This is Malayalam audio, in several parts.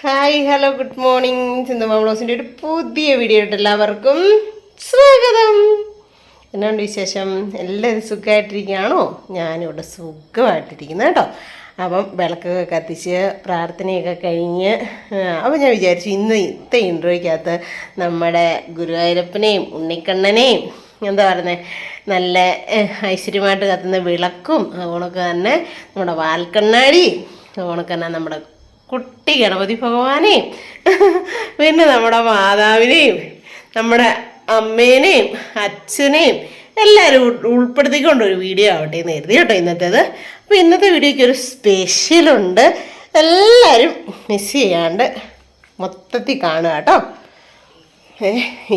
Hi hello good morning. Sindhuma വ്ളോഗ്സിൻ്റെ ഒരു പുതിയ വീഡിയോ ആയിട്ട് എല്ലാവർക്കും സ്വാഗതം. എന്നാണ്ട് വിശേഷം? എല്ലാവരും സുഖമായിട്ടിരിക്കുകയാണോ? ഞാനിവിടെ സുഖമായിട്ടിരിക്കുന്നു കേട്ടോ. അപ്പം വിളക്കൊക്കെ കത്തിച്ച് പ്രാർത്ഥനയൊക്കെ കഴിഞ്ഞ് അപ്പം ഞാൻ വിചാരിച്ചു ഇന്നത്തെ ഇൻട്രോയ്ക്കകത്ത് നമ്മുടെ ഗുരുവായൂരപ്പനെയും ഉണ്ണിക്കണ്ണനെയും എന്താ പറയുന്നത് നല്ല ഐശ്വര്യമായിട്ട് കത്തുന്ന വിളക്കും അതുകൊണ്ടൊക്കെ തന്നെ നമ്മുടെ വാൽക്കണ്ണാടിയും അതുകൊണ്ടൊക്കെ തന്നെ നമ്മുടെ കുട്ടി ഗണപതി ഭഗവാനെയും പിന്നെ നമ്മുടെ മാതാവിനെയും നമ്മുടെ അമ്മേനെയും അച്ഛനെയും എല്ലാവരും ഉൾപ്പെടുത്തിക്കൊണ്ടൊരു വീഡിയോ ആവട്ടെ എന്ന് കരുതി കേട്ടോ ഇന്നത്തേത്. അപ്പോൾ ഇന്നത്തെ വീഡിയോയ്ക്ക് ഒരു സ്പെഷ്യലുണ്ട്. എല്ലാവരും മിസ് ചെയ്യാണ്ട് മൊത്തത്തിൽ കാണുക കേട്ടോ.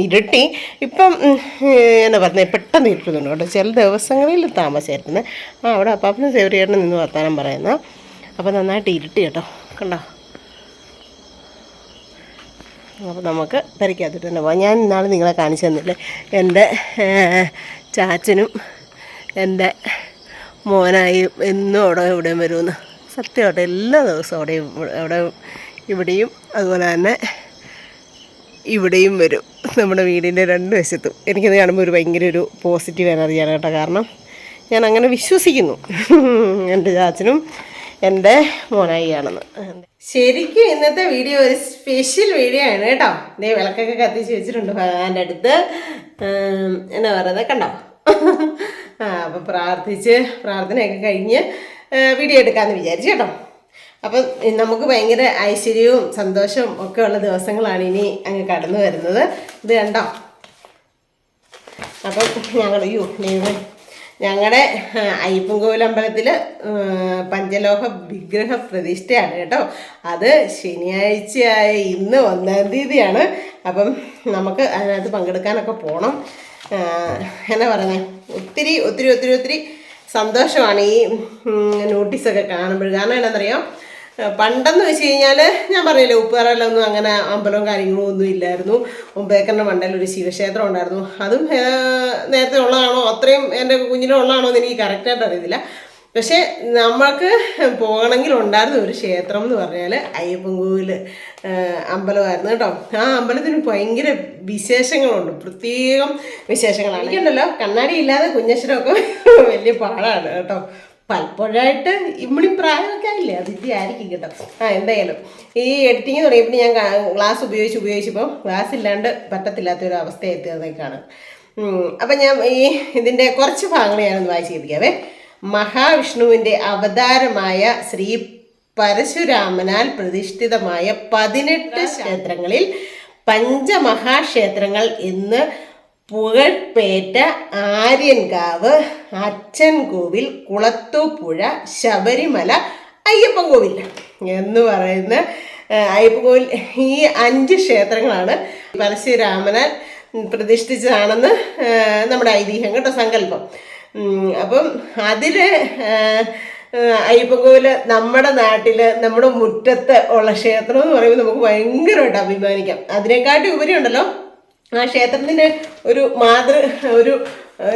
ഇരുട്ടി ഇപ്പം എന്നാ പറഞ്ഞത് പെട്ടെന്ന് ഇരുട്ടുന്നുണ്ട് കേട്ടോ. ചില ദിവസങ്ങളിൽ താമസിയായിരുന്നു. അവിടെ അപ്പാപ്പനും സേവരിയേട്ടനും നിന്ന് വർത്താനം പറയുന്ന അപ്പോൾ നന്നായിട്ട് ഇരുട്ടി കേട്ടോ. കണ്ടോ? അപ്പോൾ നമുക്ക് പെരയ്ക്കകത്തിട്ട് തന്നെ പോകാം. ഞാൻ ഇന്നാൾ നിങ്ങളെ കാണിച്ചു തന്നില്ലേ എൻ്റെ ചാച്ചനും എൻ്റെ മോനായി എന്നും അവിടെ ഇവിടെയും വരുമെന്ന്. സത്യമായിട്ട് എല്ലാ ദിവസവും അവിടെ ഇവിടെയും അതുപോലെ തന്നെ ഇവിടെയും വരും. നമ്മുടെ വീടിൻ്റെ രണ്ട് വശത്തും എനിക്കത് കാണുമ്പോൾ ഒരു ഭയങ്കര ഒരു പോസിറ്റീവ് എനർജിയാണ് കേട്ടോ. കാരണം ഞാൻ അങ്ങനെ വിശ്വസിക്കുന്നു എൻ്റെ ചാച്ചനും എൻ്റെ മോനായി ആണെന്ന്. ശരിക്കും ഇന്നത്തെ വീഡിയോ ഒരു സ്പെഷ്യൽ വീഡിയോ ആണ് കേട്ടോ. ഇതേ വിളക്കൊക്കെ കത്തിച്ച് വെച്ചിട്ടുണ്ട് ഭഗവാന്റെ അടുത്ത്. എന്നാ പറയുന്നത് കണ്ടോ? അപ്പം പ്രാർത്ഥനയൊക്കെ കഴിഞ്ഞ് വീഡിയോ എടുക്കാമെന്ന് വിചാരിച്ചു കേട്ടോ. അപ്പം നമുക്ക് ഭയങ്കര ഐശ്വര്യവും സന്തോഷവും ഒക്കെ ഉള്ള ദിവസങ്ങളാണ് ഇനി അങ്ങ് കടന്നു വരുന്നത്. ഇത് കണ്ടോ? അപ്പം ഞങ്ങളുടെ അയ്യപ്പൻകോവിൽ അമ്പലത്തിൽ പഞ്ചലോഹ വിഗ്രഹ പ്രതിഷ്ഠയാണ് കേട്ടോ. അത് ശനിയാഴ്ചയായ ഇന്ന് 1-ാം തീയതിയാണ്. അപ്പം നമുക്ക് അതിനകത്ത് പങ്കെടുക്കാനൊക്കെ പോകണം. എന്നാ പറയുന്നത് ഒത്തിരി ഒത്തിരി ഒത്തിരി ഒത്തിരി സന്തോഷമാണ് ഈ നോട്ടീസൊക്കെ കാണുമ്പോൾ. കാരണം എന്നാണെന്നറിയാം, പണ്ടെന്ന് വെച്ച് കഴിഞ്ഞാൽ ഞാൻ പറഞ്ഞില്ലേ ഉപ്പുതറയിലൊന്നും അങ്ങനെ അമ്പലവും കാര്യങ്ങളും ഒന്നും ഇല്ലായിരുന്നു. ബേക്കറിൻ്റെ മണ്ടയിൽ ഒരു ശിവക്ഷേത്രം ഉണ്ടായിരുന്നു. അതും നേരത്തെ ഉള്ളതാണോ അത്രയും എൻ്റെ കുഞ്ഞിലും ഉള്ളതാണോ എന്ന് എനിക്ക് കറക്റ്റായിട്ട് അറിയത്തില്ല. പക്ഷേ നമ്മൾക്ക് പോകണമെങ്കിൽ ഉണ്ടായിരുന്ന ഒരു ക്ഷേത്രം എന്ന് പറഞ്ഞാൽ അയ്യപ്പൻകോവിൽ അമ്പലമായിരുന്നു കേട്ടോ. ആ അമ്പലത്തിന് ഭയങ്കര വിശേഷങ്ങളുണ്ട്, പ്രത്യേകം വിശേഷങ്ങളാണ്. എനിക്കുണ്ടല്ലോ കണ്ണാടി ഇല്ലാതെ കുഞ്ഞക്ഷരമൊക്കെ വലിയ പാടാണ് കേട്ടോ. പലപ്പോഴായിട്ട് ഇമ്മണി പ്രായമൊക്കെ ആയില്ലേ, അതിൻ്റെ ആയിരിക്കും കേട്ടോ. എന്തായാലും ഈ എഡിറ്റിങ് തുടങ്ങിയപ്പോൾ ഞാൻ ഗ്ലാസ് ഉപയോഗിച്ചപ്പോൾ ഗ്ലാസ് ഇല്ലാണ്ട് പറ്റത്തില്ലാത്തൊരു അവസ്ഥ എത്തിയതേക്കാണ്. അപ്പം ഞാൻ ഇതിൻ്റെ കുറച്ച് ഭാഗങ്ങൾ ഞാനൊന്ന് വായിച്ച് കേൾപ്പിക്കാവേ. മഹാവിഷ്ണുവിൻ്റെ അവതാരമായ ശ്രീ പരശുരാമനാൽ പ്രതിഷ്ഠിതമായ 18 ക്ഷേത്രങ്ങളിൽ പഞ്ചമഹാക്ഷേത്രങ്ങൾ എന്ന് പുകഴ്പേറ്റ ആര്യൻകാവ്, അച്ഛൻകോവിൽ, കുളത്തൂപ്പുഴ, ശബരിമല, അയ്യപ്പൻകോവിൽ എന്ന് പറയുന്ന അയ്യപ്പൻകോവിൽ ഈ 5 ക്ഷേത്രങ്ങളാണ് പരശുരാമനാൽ പ്രതിഷ്ഠിച്ചതാണെന്ന് നമ്മുടെ ഐതിഹ്യം കേട്ടോ, സങ്കല്പം. അപ്പം അതിൽ അയ്യപ്പൻകോവിൽ നമ്മുടെ നാട്ടിൽ നമ്മുടെ മുറ്റത്ത് ഉള്ള ക്ഷേത്രം എന്ന് പറയുമ്പോൾ നമുക്ക് ഭയങ്കരമായിട്ട് അഭിമാനിക്കാം. അതിനെക്കാട്ടി ഉപരി ഉണ്ടല്ലോ ആ ക്ഷേത്രത്തിൻ്റെ ഒരു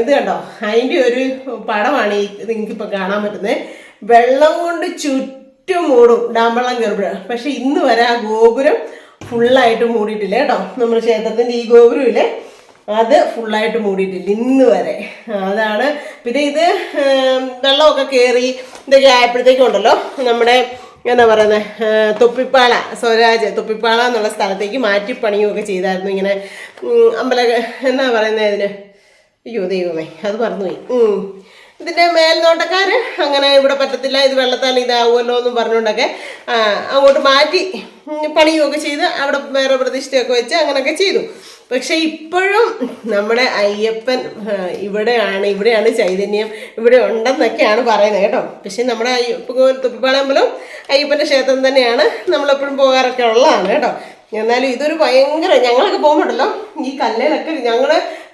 ഇത് കണ്ടോ, അതിൻ്റെ ഒരു പടമാണ് നിങ്ങൾക്കിപ്പോൾ കാണാൻ പറ്റുന്നത്. വെള്ളം കൊണ്ട് ചുറ്റും മൂടും ഡാം വെള്ളം കയറുമ്പോൾ. പക്ഷെ ഇന്ന് വരെ ആ ഗോപുരം ഫുള്ളായിട്ട് മൂടിയിട്ടില്ല കേട്ടോ. നമ്മുടെ ക്ഷേത്രത്തിൻ്റെ ഈ ഗോപുരമില്ലേ, അത് ഫുള്ളായിട്ട് മൂടിയിട്ടില്ല ഇന്ന് വരെ. അതാണ്. പിന്നെ ഇത് വെള്ളമൊക്കെ കയറി ഇതൊക്കെ ആയപ്പോഴത്തേക്കും ഉണ്ടല്ലോ നമ്മുടെ എന്നാ പറയുന്നത് തൊപ്പിപ്പാള തൊപ്പിപ്പാള എന്നുള്ള സ്ഥലത്തേക്ക് മാറ്റി പണിയുമൊക്കെ ചെയ്തായിരുന്നു. ഇങ്ങനെ എന്നാ പറയുന്നത് ഇതിന്, അയ്യോ ദൈവമേ അത് മറന്നുപോയി. ഇതിൻ്റെ മേൽനോട്ടക്കാർ അങ്ങനെ ഇവിടെ പറ്റത്തില്ല, ഇത് വെള്ളത്താൽ ഇതാവുമല്ലോ എന്നും പറഞ്ഞുകൊണ്ടൊക്കെ അങ്ങോട്ട് മാറ്റി പണിയുമൊക്കെ ചെയ്ത് അവിടെ വേറെ പ്രതിഷ്ഠയൊക്കെ വെച്ച് അങ്ങനെയൊക്കെ ചെയ്തു. പക്ഷെ ഇപ്പോഴും നമ്മുടെ അയ്യപ്പൻ ഇവിടെയാണ് ചൈതന്യം, ഇവിടെ ഉണ്ടെന്നൊക്കെയാണ് പറയുന്നത് കേട്ടോ. പക്ഷെ നമ്മുടെ തൊപ്പിപ്പാളമ്പലം അയ്യപ്പൻ്റെ ക്ഷേത്രം തന്നെയാണ്, നമ്മളെപ്പോഴും പോകാറൊക്കെ ഉള്ളതാണ് കേട്ടോ. എന്നാലും ഇതൊരു ഭയങ്കര, ഞങ്ങളൊക്കെ പോകുമ്പോഴല്ലോ ഈ കല്ലിലൊക്കെ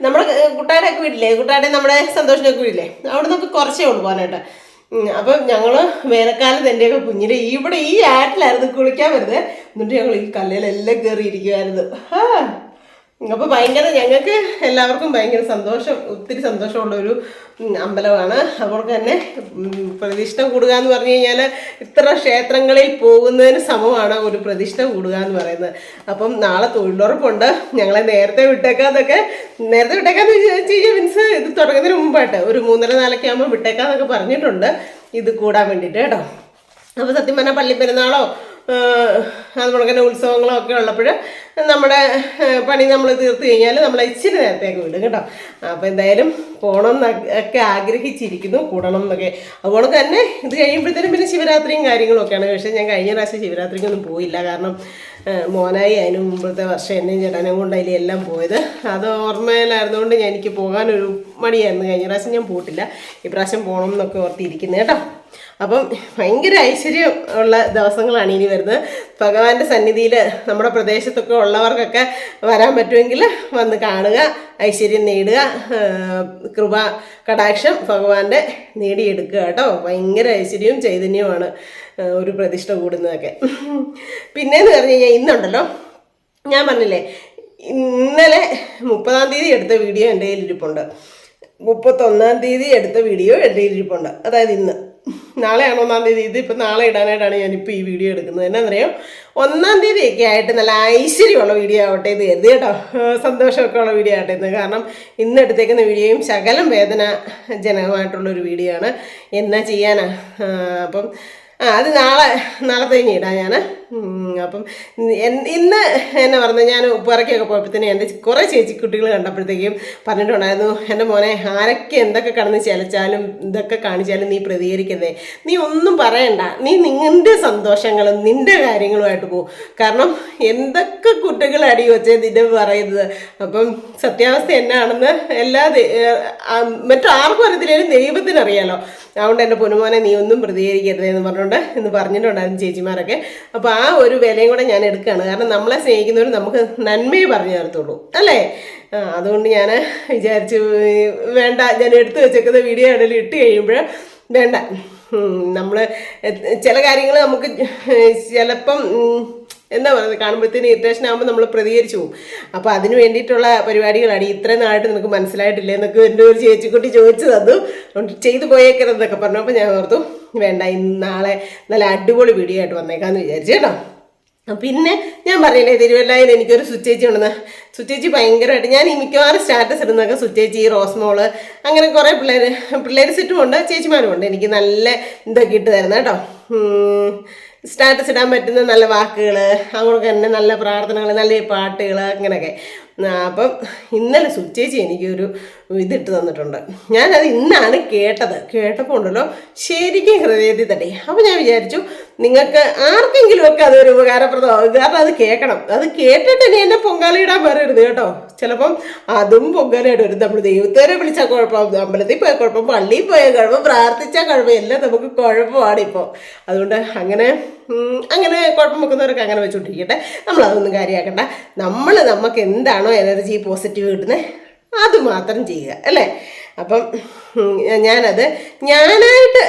നമ്മുടെ കുട്ടാടൊക്കെ വീട്ടില്ലേ, കുട്ടാടെ നമ്മുടെ സന്തോഷിനൊക്കെ വീട്ടില്ലേ, അവിടെ നിന്നൊക്കെ കുറച്ചേ ഉള്ളൂ പോകാനായിട്ട്. അപ്പം ഞങ്ങൾ വേനൽക്കാലത്ത് എൻ്റെയൊക്കെ കുഞ്ഞിനെ ഇവിടെ ഈ ആറ്റിലായിരുന്നു കുളിക്കാൻ വരുന്നത്. എന്നിട്ട് ഞങ്ങൾ ഈ കല്ലിലെല്ലാം കയറിയിരിക്കുമായിരുന്നു. അപ്പോൾ ഭയങ്കര ഞങ്ങൾക്ക് എല്ലാവർക്കും ഭയങ്കര സന്തോഷം, ഒത്തിരി സന്തോഷമുള്ളൊരു അമ്പലമാണ്. അതുകൊണ്ട് തന്നെ പ്രതിഷ്ഠ കൂടുക എന്ന് പറഞ്ഞു കഴിഞ്ഞാൽ ഇത്ര ക്ഷേത്രങ്ങളിൽ പോകുന്നതിന് സമമാണ് ഒരു പ്രതിഷ്ഠ കൂടുക എന്ന് പറയുന്നത്. അപ്പം നാളെ തൊഴിലുറപ്പുണ്ട്, ഞങ്ങളെ നേരത്തെ വിട്ടേക്കാന്ന് വെച്ച് കഴിഞ്ഞാൽ മീൻസ് ഇത് തുടങ്ങുന്നതിന് മുമ്പായിട്ട് ഒരു 3:30-4 ആകുമ്പോൾ വിട്ടേക്കാന്നൊക്കെ പറഞ്ഞിട്ടുണ്ട് ഇത് കൂടാൻ വേണ്ടിയിട്ട് കേട്ടോ. അപ്പോൾ സത്യം പറഞ്ഞാൽ പള്ളിപ്പെരുന്നാളോ അതുപോലെ തന്നെ ഉത്സവങ്ങളോ ഒക്കെ ഉള്ളപ്പോൾ നമ്മുടെ പണി നമ്മൾ തീർത്ത് കഴിഞ്ഞാൽ നമ്മൾ ഇച്ചിരി നേരത്തേക്ക് വിടും കേട്ടോ. അപ്പോൾ എന്തായാലും പോകണം എന്നൊക്കെ ആഗ്രഹിച്ചിരിക്കുന്നു, കൂടണം എന്നൊക്കെ. അതുപോലെ തന്നെ ഇത് കഴിയുമ്പോഴത്തേനും പിന്നെ ശിവരാത്രിയും കാര്യങ്ങളും ഒക്കെയാണ്. പക്ഷേ ഞാൻ കഴിഞ്ഞ പ്രാവശ്യം ശിവരാത്രിക്കൊന്നും പോയില്ല, കാരണം മോനായി അതിന് മുമ്പത്തെ വർഷം എന്നെയും ചേട്ടനും കൊണ്ട് അതിലെല്ലാം പോയത്. അത് ഓർമ്മയിലായിരുന്നുകൊണ്ട് എനിക്ക് പോകാനൊരു മടിയായിരുന്നു. കഴിഞ്ഞ പ്രാവശ്യം ഞാൻ പോയിട്ടില്ല, ഇപ്രാവശ്യം പോകണം എന്നൊക്കെ ഓർത്തിരിക്കുന്നത് കേട്ടോ. അപ്പം ഭയങ്കര ഐശ്വര്യം ഉള്ള ദിവസങ്ങളാണ് ഇനി വരുന്നത്. ഭഗവാന്റെ സന്നിധിയിൽ നമ്മുടെ പ്രദേശത്തൊക്കെ ഉള്ളവർക്കൊക്കെ വരാൻ പറ്റുമെങ്കിൽ വന്ന് കാണുക, ഐശ്വര്യം നേടുക, കൃപ കടാക്ഷം ഭഗവാന്റെ നേടിയെടുക്കുക കേട്ടോ. ഭയങ്കര ഐശ്വര്യവും ചൈതന്യവുമാണ് ഒരു പ്രതിഷ്ഠ കൂടുന്നതൊക്കെ. പിന്നെയെന്ന് പറഞ്ഞു കഴിഞ്ഞാൽ ഇന്നുണ്ടല്ലോ, ഞാൻ പറഞ്ഞില്ലേ ഇന്നലെ 30-ാം തീയതി എടുത്ത വീഡിയോ എൻ്റെ കയ്യിലിരിപ്പുണ്ട്, 31-ാം തീയതി എടുത്ത വീഡിയോ എൻ്റെ കയ്യിലിരിപ്പുണ്ട്. അതായത് ഇന്ന്, നാളെയാണ് 1-ാം തീയതി. ഇതിപ്പോൾ നാളെ ഇടാനായിട്ടാണ് ഞാനിപ്പോൾ ഈ വീഡിയോ എടുക്കുന്നത്. എന്നാന്നറിയോ, 1-ാം തീയതിയൊക്കെ ആയിട്ട് നല്ല ഐശ്വര്യമുള്ള വീഡിയോ ആവട്ടെ എന്ന് കരുതി കേട്ടോ, സന്തോഷമൊക്കെ ഉള്ള വീഡിയോ ആവട്ടെ എന്ന്. കാരണം ഇന്ന് എടുത്തേക്കുന്ന വീഡിയോയും ശകലം വേദനാജനകമായിട്ടുള്ളൊരു വീഡിയോ ആണ്. എന്നാ ചെയ്യാനാ. അപ്പം അത് നാളെ കഴിഞ്ഞ് ഇടാം ഞാൻ. അപ്പം ഇന്ന് എന്നെ പറഞ്ഞത്, ഞാൻ ഉപ്പറയ്ക്കൊക്കെ പോയപ്പോഴത്തേനും എൻ്റെ കുറേ ചേച്ചിക്കുട്ടികൾ കണ്ടപ്പോഴത്തേക്കും പറഞ്ഞിട്ടുണ്ടായിരുന്നു, എൻ്റെ മോനെ ആരൊക്കെ എന്തൊക്കെ കടന്ന് ചിലച്ചാലും ഇതൊക്കെ കാണിച്ചാലും നീ പ്രതികരിക്കരുതേ, നീ ഒന്നും പറയണ്ട, നീ നിങ്ങളുടെ സന്തോഷങ്ങളും നിൻ്റെ കാര്യങ്ങളുമായിട്ട് പോകും. കാരണം എന്തൊക്കെ കുട്ടികൾ അടി വെച്ചേ നിന്നെ പറയുന്നത്. അപ്പം സത്യാവസ്ഥ എന്നാണെന്ന് മറ്റാർക്കും അറിയത്തില്ലേലും ദൈവത്തിനറിയാലോ. അതുകൊണ്ട് എൻ്റെ പൊന്നുമോനെ നീ ഒന്നും പ്രതികരിക്കരുത് എന്ന് പറഞ്ഞുകൊണ്ട് ഇന്ന് പറഞ്ഞിട്ടുണ്ടായിരുന്നു ചേച്ചിമാരൊക്കെ. അപ്പോൾ ആ ഒരു വിലയും കൂടെ ഞാൻ എടുക്കുകയാണ്. കാരണം നമ്മളെ സ്നേഹിക്കുന്നവർ നമുക്ക് നന്മയെ പറഞ്ഞു തരത്തുള്ളൂ അല്ലേ. അതുകൊണ്ട് ഞാൻ വിചാരിച്ചു വേണ്ട, ഞാൻ എടുത്തു വെച്ചേക്കുന്ന വീഡിയോ ഇടയിൽ ഇട്ട് കഴിയുമ്പോൾ വേണ്ട, നമ്മൾ ചില കാര്യങ്ങൾ നമുക്ക് ചിലപ്പം എന്താ പറയുന്നത്, കാണുമ്പോഴത്തേന് ഇറിറ്റേഷൻ ആകുമ്പോൾ നമ്മൾ പ്രതികരിച്ചു പോകും. അപ്പോൾ അതിന് വേണ്ടിയിട്ടുള്ള പരിപാടികളാണ്. ഇത്രയും നാളായിട്ട് നിനക്ക് മനസ്സിലായിട്ടില്ല എന്നൊക്കെ എൻ്റെ ഒരു ചേച്ചിക്കുട്ടി ചോദിച്ചു തന്നു, ചെയ്തു പോയേക്കരുതെന്നൊക്കെ പറഞ്ഞു. അപ്പോൾ ഞാൻ ഓർത്തു വേണ്ട, ഇന്ന് നാളെ നല്ല അടിപൊളി വീഡിയോ ആയിട്ട് വന്നേക്കാമെന്ന് വിചാരിച്ചു കേട്ടോ. പിന്നെ ഞാൻ പറഞ്ഞില്ലേ തിരുവല്ലയിൽ എനിക്കൊരു സുച്ചേച്ചി ഉണ്ടെന്ന്. സുച്ചേച്ചി ഭയങ്കരമായിട്ട്, ഞാൻ ഈ മിക്കവാറും സ്റ്റാറ്റസ് ഇടുന്നതൊക്കെ സുച്ചേച്ചി, റോസ്മോള്, അങ്ങനെ കുറേ പിള്ളേർ സെറ്റും ഉണ്ട്, ചേച്ചിമാരും ഉണ്ട് എനിക്ക് നല്ല ഇതൊക്കെ ഇട്ട് തരുന്നത് കേട്ടോ. സ്റ്റാറ്റസ് ഇടാൻ പറ്റുന്ന നല്ല വാക്കുകൾ, അങ്ങോട്ട് തന്നെ നല്ല പ്രാർത്ഥനകൾ, നല്ല പാട്ടുകൾ, അങ്ങനെയൊക്കെ. അപ്പം ഇന്നലെ സുച്ചേച്ചി എനിക്കൊരു ഇതിട്ട് തന്നിട്ടുണ്ട്. ഞാനത് ഇന്നാണ് കേട്ടപ്പോൾ ഉണ്ടല്ലോ ശരിക്കും ഹൃദയത്തിൽ തട്ടി. അപ്പോൾ ഞാൻ വിചാരിച്ചു നിങ്ങൾക്ക് ആർക്കെങ്കിലുമൊക്കെ അതൊരു ഉപകാരപ്രദമാകും. കാരണം അത് കേൾക്കണം. അത് കേട്ടിട്ട് ഇനി എന്നെ പൊങ്കാലയിടാൻ വരരുത് കേട്ടോ. ചിലപ്പം അതും പൊങ്കാലയിട്ട് വരും. നമ്മൾ ദൈവത്തേരെ വിളിച്ചാൽ കുഴപ്പം, അമ്പലത്തിൽ പോയാൽ കുഴപ്പം, പള്ളിയിൽ പോയാൽ കുഴപ്പം, പ്രാർത്ഥിച്ചാൽ കുഴപ്പം, എല്ലാം നമുക്ക് കുഴപ്പമാണ് ഇപ്പോൾ. അതുകൊണ്ട് അങ്ങനെ കുഴപ്പം വെക്കുന്നവരൊക്കെ അങ്ങനെ വെച്ചുകൊണ്ടിരിക്കട്ടെ. നമ്മളതൊന്നും കാര്യമാക്കണ്ട. നമുക്ക് എന്താണോ എനർജി പോസിറ്റീവ് കിട്ടുന്നത് അത് മാത്രം ചെയ്യുക അല്ലേ. അപ്പം ഞാനായിട്ട്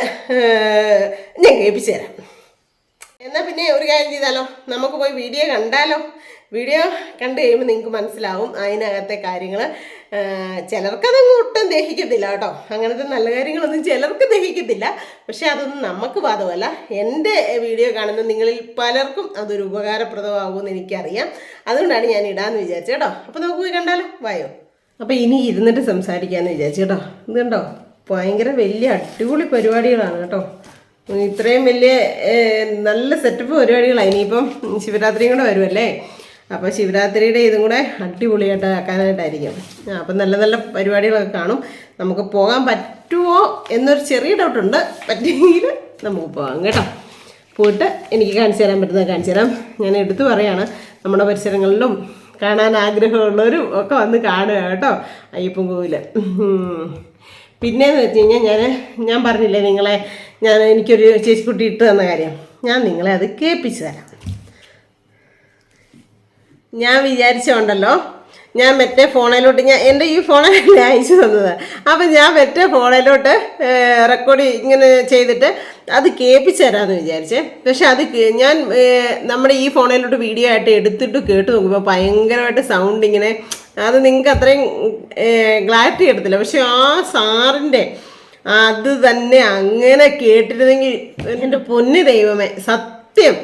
ഞാൻ കേൾപ്പിച്ചു തരാം. എന്നാൽ പിന്നെ ഒരു കാര്യം ചെയ്താലോ, നമുക്ക് പോയി വീഡിയോ കണ്ടാലോ. വീഡിയോ കണ്ടു കഴിയുമ്പോൾ നിങ്ങൾക്ക് മനസ്സിലാവും അതിനകത്തെ കാര്യങ്ങൾ. ചിലർക്കതങ്ങ് ഒട്ടും ദഹിക്കത്തില്ല കേട്ടോ. അങ്ങനത്തെ നല്ല കാര്യങ്ങളൊന്നും ചിലർക്ക് ദഹിക്കത്തില്ല. പക്ഷെ അതൊന്നും നമുക്ക് ബാധകമല്ല. എൻ്റെ വീഡിയോ കാണുന്ന നിങ്ങളിൽ പലർക്കും അതൊരു ഉപകാരപ്രദമാകുമെന്ന് എനിക്കറിയാം. അതുകൊണ്ടാണ് ഞാൻ ഇടാമെന്ന് വിചാരിച്ചു കേട്ടോ. അപ്പോൾ നമുക്ക് പോയി കണ്ടാലോ, വായോ. അപ്പോൾ ഇനി ഇരുന്നിട്ട് സംസാരിക്കാമെന്ന് വിചാരിച്ചു കേട്ടോ. ഇത് കണ്ടോ, ഭയങ്കര വലിയ അടിപൊളി പരിപാടികളാണ് കേട്ടോ. ഇത്രയും വലിയ നല്ല സെറ്റപ്പ് പരിപാടികളാണ്. ഇനിയിപ്പം ശിവരാത്രിയും കൂടെ വരുമല്ലേ. അപ്പോൾ ശിവരാത്രിയുടെ ഇതും കൂടെ അടിപൊളിയായിട്ട് ആക്കാനായിട്ടായിരിക്കും. അപ്പം നല്ല നല്ല പരിപാടികളൊക്കെ കാണും. നമുക്ക് പോകാൻ പറ്റുമോ എന്നൊരു ചെറിയ ഡൗട്ടുണ്ട്. പറ്റുമെങ്കിൽ നമുക്ക് പോകാം കേട്ടോ. പോയിട്ട് എനിക്ക് കാണിച്ചു തരാൻ പറ്റുന്നത് കാണിച്ചു തരാം. ഞാൻ എടുത്തു പറയാണ്, നമ്മുടെ പരിസരങ്ങളിലും കാണാൻ ആഗ്രഹമുള്ളവരും ഒക്കെ വന്ന് കാണുക കേട്ടോ അയ്യപ്പൻ കോവിൽ. പിന്നെയെന്ന് വെച്ച് കഴിഞ്ഞാൽ ഞാൻ പറഞ്ഞില്ലേ നിങ്ങളെ, എനിക്കൊരു ചേച്ചിക്കുട്ടി ഇട്ട് തന്ന കാര്യം, ഞാൻ നിങ്ങളെ അത് കേൾപ്പിച്ചു തരാം. ഞാൻ വിചാരിച്ചുണ്ടല്ലോ, ഞാൻ മറ്റേ ഫോണിലോട്ട് എൻ്റെ ഈ ഫോണിൽ അയച്ചു തന്നത്. അപ്പം ഞാൻ മറ്റേ ഫോണിലോട്ട് റെക്കോർഡ് ഇങ്ങനെ ചെയ്തിട്ട് അത് കേൾപ്പിച്ച് തരാമെന്ന് വിചാരിച്ചേ. പക്ഷെ അത് ഞാൻ നമ്മുടെ ഈ ഫോണിലോട്ട് വീഡിയോ ആയിട്ട് എടുത്തിട്ട് കേട്ട് നോക്കുമ്പോൾ ഭയങ്കരമായിട്ട് സൗണ്ട് ഇങ്ങനെ, അത് നിങ്ങൾക്ക് അത്രയും ക്ലാരിറ്റി കിട്ടത്തില്ല. പക്ഷെ ആ സാറിൻ്റെ അത് തന്നെ അങ്ങനെ കേട്ടിരുന്നെങ്കിൽ എൻ്റെ പൊന്നു ദൈവമേ, സത്യം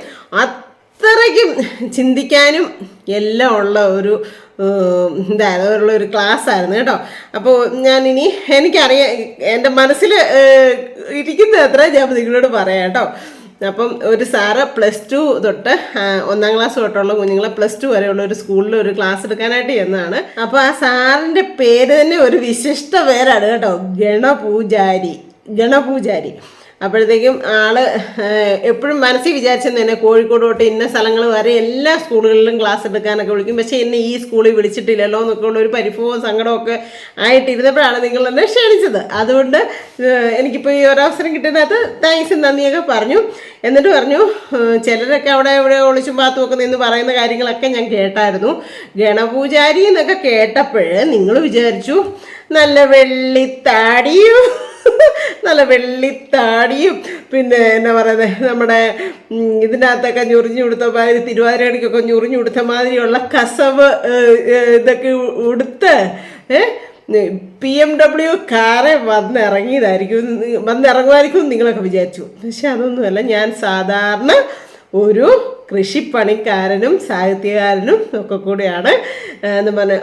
അത്രയ്ക്കും ചിന്തിക്കാനും എല്ലാം ഉള്ള ഒരു ഉള്ള ഒരു ക്ലാസ് ആയിരുന്നു കേട്ടോ. അപ്പോൾ ഞാനിനി എനിക്കറിയാം, എൻ്റെ മനസ്സിൽ ഇരിക്കുന്നത് എത്ര ഞാൻ നിങ്ങളോട് പറയാം കേട്ടോ. അപ്പം ഒരു സാറ് +2 തൊട്ട് 1ാം ക്ലാസ് തൊട്ടുള്ള കുഞ്ഞുങ്ങളെ +2 വരെയുള്ള ഒരു സ്കൂളിൽ ഒരു ക്ലാസ് എടുക്കാനായിട്ട് ചെന്നതാണ്. അപ്പോൾ ആ സാറിൻ്റെ പേര് തന്നെ ഒരു വിശിഷ്ട പേരാണ് കേട്ടോ, ഗണപൂജാരി. അപ്പോഴത്തേക്കും ആള് എപ്പോഴും മനസ്സിൽ വിചാരിച്ചെന്ന് തന്നെ കോഴിക്കോട് തൊട്ട് ഇന്ന സ്ഥലങ്ങൾ വരെ എല്ലാ സ്കൂളുകളിലും ക്ലാസ് എടുക്കാനൊക്കെ വിളിക്കും. പക്ഷേ എന്നെ ഈ സ്കൂളിൽ വിളിച്ചിട്ടില്ലല്ലോ എന്നൊക്കെ ഉള്ള ഒരു പരിഭവവും സങ്കടമൊക്കെ ആയിട്ടിരുന്നപ്പോഴാണ് നിങ്ങൾ എന്നെ ക്ഷണിച്ചത്. അതുകൊണ്ട് എനിക്കിപ്പോൾ ഈ ഒരവസരം കിട്ടുന്നതിനകത്ത് താങ്ക്സ് നന്ദിയൊക്കെ പറഞ്ഞു. എന്നിട്ട് പറഞ്ഞു, ചിലരൊക്കെ അവിടെ ഇവിടെ ഒളിച്ചും പാത്തും ഒക്കെ നിന്ന് പറയുന്ന കാര്യങ്ങളൊക്കെ ഞാൻ കേട്ടായിരുന്നു. ഗണപൂജാരി എന്നൊക്കെ കേട്ടപ്പോൾ നിങ്ങൾ വിചാരിച്ചു നല്ല വെള്ളിത്താടിയും പിന്നെ എന്നാ പറയുന്നത്, നമ്മുടെ ഇതിനകത്തൊക്കെ ഞൊറിഞ്ഞു കൊടുത്ത മാതിരി, തിരുവാതിരടിക്കൊക്കെ ഞൊറിഞ്ഞു കൊടുത്ത മാതിരിയുള്ള കസവ് ഇതൊക്കെ ഉടുത്ത് BMW കാറെ വന്നിറങ്ങുമായിരിക്കും നിങ്ങളൊക്കെ വിചാരിച്ചു. പക്ഷെ അതൊന്നുമല്ല, ഞാൻ സാധാരണ ഒരു കൃഷിപ്പണിക്കാരനും സാഹിത്യകാരനും ഒക്കെ കൂടെയാണ് എന്ന് പറഞ്ഞ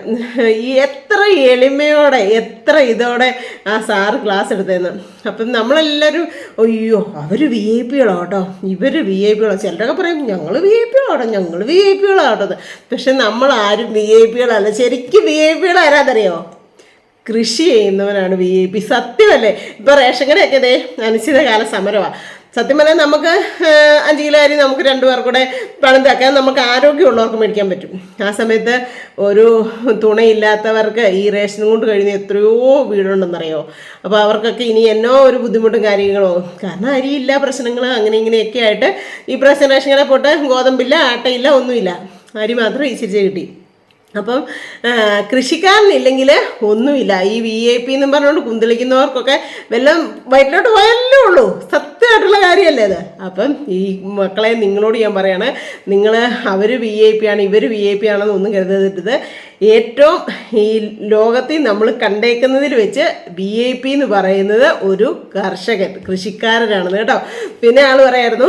ഈ എത്ര എളിമയോടെ എത്ര ഇതോടെ ആ സാറ് ക്ലാസ് എടുത്തതെന്ന്. അപ്പം നമ്മളെല്ലാവരും അയ്യോ അവർ VIP കേട്ടോ, ഇവർ VIP. ചിലരൊക്കെ പറയും ഞങ്ങൾ VIP ആട്ടോ. പക്ഷെ നമ്മളാരും VIP ശരിക്കും VIP ആരാന്നറിയോ? കൃഷി ചെയ്യുന്നവനാണ് VIP. സത്യമല്ലേ? ഇപ്പോൾ റേഷൻ കടയൊക്കെ ഇതേ അനിശ്ചിതകാല സമരമാണ്. സത്യം പറഞ്ഞാൽ നമുക്ക് 5 കിലോ അരി നമുക്ക് 2 പേർ കൂടെ പണം തയ്ക്കാൻ നമുക്ക് ആരോഗ്യമുള്ളവർക്ക് മേടിക്കാൻ പറ്റും. ആ സമയത്ത് ഒരു തുണയില്ലാത്തവർക്ക് ഈ റേഷനും കൊണ്ട് കഴിയുന്ന എത്രയോ വീടുണ്ടെന്നറിയോ. അപ്പോൾ അവർക്കൊക്കെ ഇനി എന്നോ ഒരു ബുദ്ധിമുട്ടും കാര്യങ്ങളോ, കാരണം അരിയില്ല, പ്രശ്നങ്ങൾ അങ്ങനെ ഇങ്ങനെയൊക്കെ ആയിട്ട് ഈ പ്രാവശ്യം റേഷൻ കടയിൽ പോയിട്ട് ഗോതമ്പില്ല, ആട്ടയില്ല, ഒന്നുമില്ല, അരി മാത്രം ഇച്ചിരിച്ച് കിട്ടി. അപ്പം കൃഷിക്കാരനില്ലെങ്കിൽ ഒന്നുമില്ല. ഈ VIP എന്നും പറഞ്ഞുകൊണ്ട് കുന്തിളിക്കുന്നവർക്കൊക്കെ വെല്ലം വയറ്റിലോട്ട് പോയല്ലേ ഉള്ളൂ. സത്യമായിട്ടുള്ള കാര്യമല്ലേ അത്? അപ്പം ഈ മക്കളെ നിങ്ങളോട് ഞാൻ പറയാണ്, നിങ്ങൾ അവർ VIP ആണ് ഇവർ VIP ആണെന്ന് ഒന്നും കരുതരുത്. ഏറ്റവും ഈ ലോകത്തിൽ നമ്മൾ കണ്ടേക്കുന്നതിൽ വെച്ച് VIP എന്ന് പറയുന്നത് ഒരു കൃഷിക്കാരനാണെന്ന് കേട്ടോ. പിന്നെ ആൾ പറയായിരുന്നു,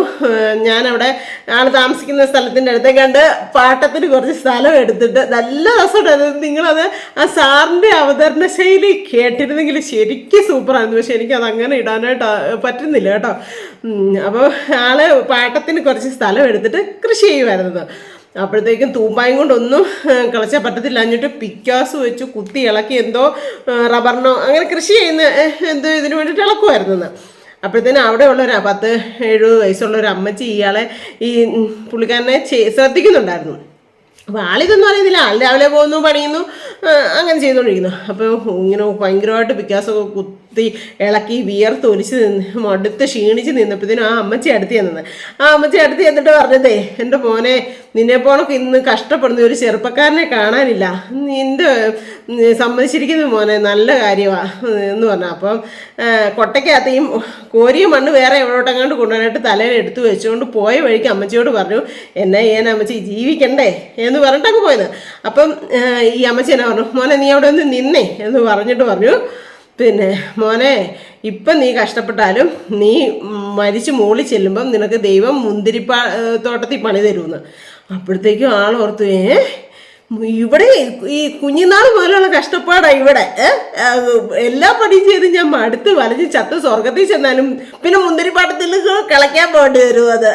ഞാനവിടെ ആൾ താമസിക്കുന്ന സ്ഥലത്തിൻ്റെ അടുത്തേ കണ്ട് പാട്ടത്തിന് കുറച്ച് സ്ഥലം എടുത്തിട്ട് നല്ല രസമുണ്ടായിരുന്നു. നിങ്ങളത് ആ സാറിൻ്റെ അവതരണ ശൈലി കേട്ടിരുന്നെങ്കിൽ ശരിക്കും സൂപ്പറായിരുന്നു. പക്ഷെ എനിക്കത് അങ്ങനെ ഇടാനായിട്ട് പറ്റുന്നില്ല കേട്ടോ. അപ്പോൾ ആള് പാട്ടത്തിന് കുറച്ച് സ്ഥലം എടുത്തിട്ട് കൃഷി ചെയ്യുമായിരുന്നത്. അപ്പോഴത്തേക്കും തൂമ്പായും കൊണ്ടൊന്നും കളിച്ചാൽ പറ്റത്തില്ല, എന്നിട്ട് പിക്കാസ് വെച്ച് കുത്തി ഇളക്കി എന്തോ റബ്ബറിനോ അങ്ങനെ കൃഷി ചെയ്യുന്ന എന്തോ ഇതിന് വേണ്ടിയിട്ട് ഇളക്കുമായിരുന്നെന്ന്. അപ്പോഴത്തേനും അവിടെ ഉള്ളൊരു 10-70 വയസ്സുള്ള ഒരു അമ്മച്ചി ഇയാളെ ഈ പുള്ളിക്കാരനെ ശ്രദ്ധിക്കുന്നുണ്ടായിരുന്നു. അപ്പോൾ ആളിതൊന്നും അറിയുന്നില്ല, ആൾ രാവിലെ പോകുന്നു, പണിയുന്നു, അങ്ങനെ ചെയ്തുകൊണ്ടിരിക്കുന്നു. അപ്പോൾ ഇങ്ങനെ ഭയങ്കരമായിട്ട് പിക്കാസൊക്കെ കുത്തി ഇളക്കി വിയർത്തൊലിച്ച് മടുത്ത് ക്ഷീണിച്ച് നിന്നപ്പോഴത്തേനും ആ അമ്മച്ചി അടുത്ത് ചെന്നത്. ആ അമ്മച്ചി അടുത്ത് ചെന്നിട്ട് പറഞ്ഞതേ, എൻ്റെ മോനെ നിന്നെപ്പോണൊക്കെ ഇന്ന് കഷ്ടപ്പെടുന്ന ഒരു ചെറുപ്പക്കാരനെ കാണാനില്ല, നിൻ്റെ സമ്മതിച്ചിരിക്കുന്നു മോനെ, നല്ല കാര്യമാണ് എന്ന് പറഞ്ഞു. അപ്പം കൊട്ടയ്ക്കകത്തെയും കോരിയ മണ്ണ് വേറെ എവിടോട്ടെങ്ങാണ്ട് കൊണ്ടുവരാനായിട്ട് തലയിൽ എടുത്തു വെച്ചുകൊണ്ട് പോയ വഴിക്ക് അമ്മച്ചിയോട് പറഞ്ഞു, എന്നാ ചെയ്യാൻ അമ്മച്ചി, ജീവിക്കണ്ടേ എന്ന് പറഞ്ഞിട്ടങ്ങ് പോയത്. അപ്പം ഈ അമ്മച്ചി എന്നാ പറഞ്ഞു, മോനെ നീ അവിടെ ഒന്ന് നിന്നേ എന്ന് പറഞ്ഞിട്ട് പറഞ്ഞു, പിന്നെ മോനെ ഇപ്പം നീ കഷ്ടപ്പെട്ടാലും നീ മരിച്ച് മൂളി ചെല്ലുമ്പം നിനക്ക് ദൈവം തോട്ടത്തിൽ പണി തരുമെന്ന്. അപ്പോഴത്തേക്കും ആളോർത്തു, ഇവിടെ ഈ കുഞ്ഞിനാൾ പോലുള്ള കഷ്ടപ്പാടാണ് ഇവിടെ, എല്ലാ പണിയും ചെയ്ത് ഞാൻ മടുത്ത് വലഞ്ഞ് ചത്ത് സ്വർഗത്തിൽ ചെന്നാലും പിന്നെ മുന്തിരിപ്പാട്ടത്തിൽ കിളയ്ക്കാൻ പോകേണ്ടി വരും. അത്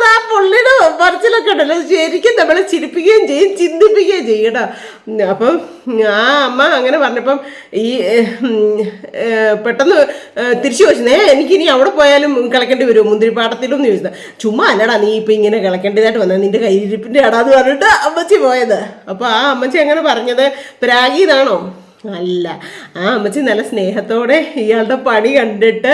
ആ പുള്ളിയുടെ പറച്ചിലൊക്കെ ഉണ്ടല്ലോ, ശരിക്കും നമ്മളെ ചിരിപ്പിക്കുകയും ചെയ്യും ചിന്തിപ്പിക്കുകയും ചെയ്യും കേട്ടോ. അപ്പം ആ അമ്മ അങ്ങനെ പറഞ്ഞപ്പം ഈ പെട്ടെന്ന് തിരിച്ചു ചോദിച്ചേ, എനിക്കിനി അവിടെ പോയാലും കിളക്കേണ്ടി വരുമോ മുന്തിരിപ്പാടത്തിലും എന്ന് ചോദിച്ചത്. ചുമ്മാ അല്ലടാ നീ ഇപ്പം ഇങ്ങനെ കിളക്കേണ്ടതായിട്ട് വന്നത്, നിൻ്റെ കയ്യിരിപ്പിൻ്റെ അടാന്ന് പറഞ്ഞിട്ട് അമ്മച്ചി പോയത്. അപ്പോൾ ആ അമ്മച്ചി അങ്ങനെ പറഞ്ഞത് പ്രാഗീതാണോ? അല്ല, ആ അമ്മച്ചി നല്ല സ്നേഹത്തോടെ ഇയാളുടെ പണി കണ്ടിട്ട്